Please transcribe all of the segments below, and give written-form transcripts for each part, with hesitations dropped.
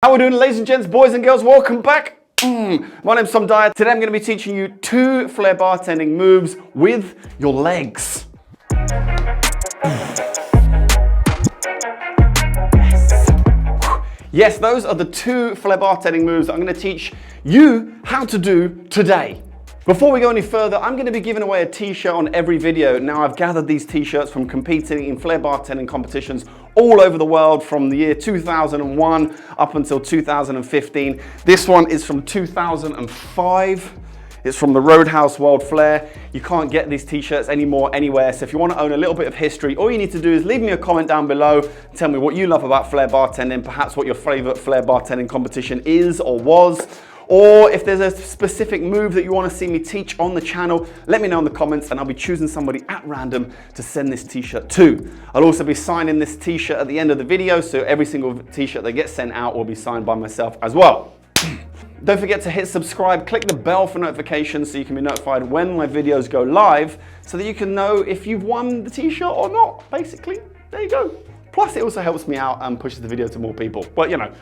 How are we doing, ladies and gents, boys and girls? Welcome back. My name's Tom Dyer. Today I'm going to be teaching you 2 Flair bartending moves with your legs. Yes, those are the 2 Flair bartending moves that I'm going to teach you how to do today. Before we go any further, I'm going to be giving away a t-shirt on every video. Now, I've gathered these t-shirts from competing in Flair bartending competitions all over the world from the year 2001 up until 2015. This one is from 2005. It's from the Roadhouse World Flair. You can't get these t-shirts anymore anywhere. So if you want to own a little bit of history, all you need to do is leave me a comment down below. Tell me what you love about Flair bartending, perhaps what your favorite Flair bartending competition is or was. Or if there's a specific move that you want to see me teach on the channel, let me know in the comments and I'll be choosing somebody at random to send this t-shirt to. I'll also be signing this t-shirt at the end of the video, so every single t-shirt that gets sent out will be signed by myself as well. Don't forget to hit subscribe, click the bell for notifications so you can be notified when my videos go live so that you can know if you've won the t-shirt or not, basically. There you go. Plus it also helps me out and pushes the video to more people. But you know,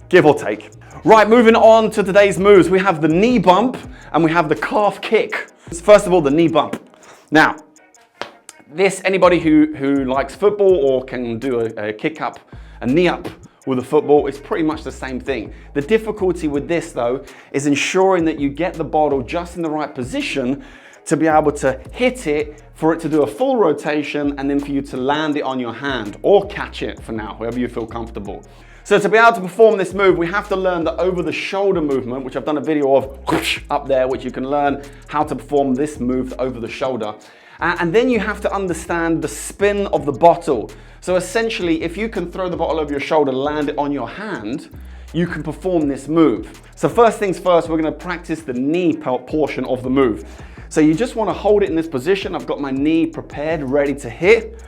give or take. Right, moving on to today's moves. We have the knee bump and we have the calf kick. First of all, the knee bump. Now, anybody who likes football or can do a kick up, a knee up with a football, it's pretty much the same thing. The difficulty with this though is ensuring that you get the bottle just in the right position to be able to hit it, for it to do a full rotation, and then for you to land it on your hand or catch it for now, wherever you feel comfortable. So to be able to perform this move, we have to learn the over the shoulder movement, which I've done a video of up there, which you can learn how to perform this move over the shoulder. And then you have to understand the spin of the bottle. So essentially, if you can throw the bottle over your shoulder, land it on your hand, you can perform this move. So first things first, we're gonna practice the knee portion of the move. So you just wanna hold it in this position. I've got my knee prepared, ready to hit.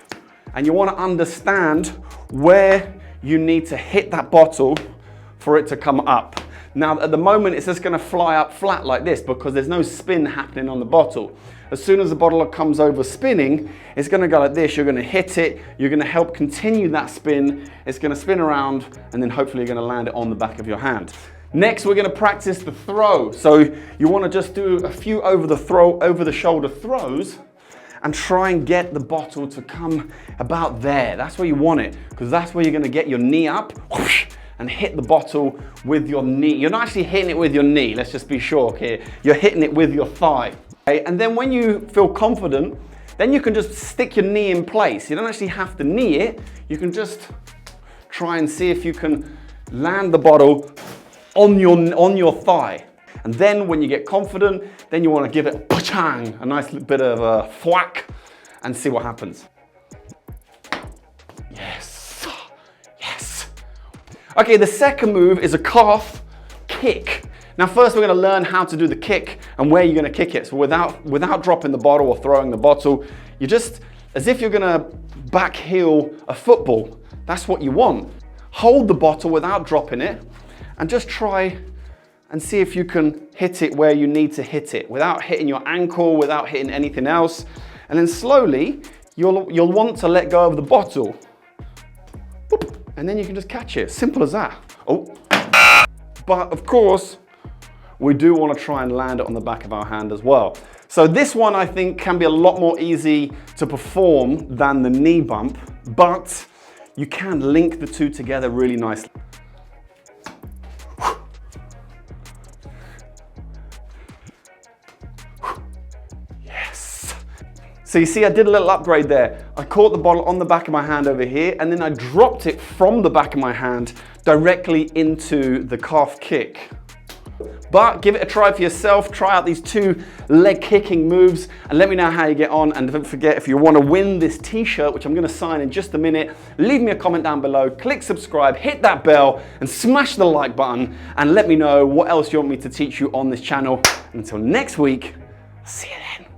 And you wanna understand where you need to hit that bottle for it to come up. Now, at the moment, it's just gonna fly up flat like this because there's no spin happening on the bottle. As soon as the bottle comes over spinning, it's gonna go like this. You're gonna hit it, you're gonna help continue that spin. It's gonna spin around, and then hopefully you're gonna land it on the back of your hand. Next, we're gonna practice the throw. So you wanna just do a few over the shoulder throws and try and get the bottle to come about there. That's where you want it, because that's where you're gonna get your knee up whoosh, and hit the bottle with your knee. You're not actually hitting it with your knee, let's just be sure here. You're hitting it with your thigh. Okay? And then when you feel confident, then you can just stick your knee in place. You don't actually have to knee it. You can just try and see if you can land the bottle on your thigh. And then when you get confident, then you want to give it a nice bit of a thwack and see what happens. Yes, yes. Okay, the second move is a calf kick. Now first we're going to learn how to do the kick and where you're going to kick it. So without dropping the bottle or throwing the bottle, you just, as if you're going to back heel a football. That's what you want. Hold the bottle without dropping it and just try and see if you can hit it where you need to hit it without hitting your ankle, without hitting anything else. And then slowly, you'll want to let go of the bottle. And then you can just catch it, simple as that. Oh, but of course, we do want to try and land it on the back of our hand as well. So this one I think can be a lot more easy to perform than the knee bump, but you can link the two together really nicely. So you see, I did a little upgrade there. I caught the bottle on the back of my hand over here, and then I dropped it from the back of my hand directly into the calf kick. But give it a try for yourself. Try out these 2 leg kicking moves and let me know how you get on. And don't forget, if you want to win this t-shirt, which I'm going to sign in just a minute, leave me a comment down below, click subscribe, hit that bell and smash the like button and let me know what else you want me to teach you on this channel. Until next week, see you then.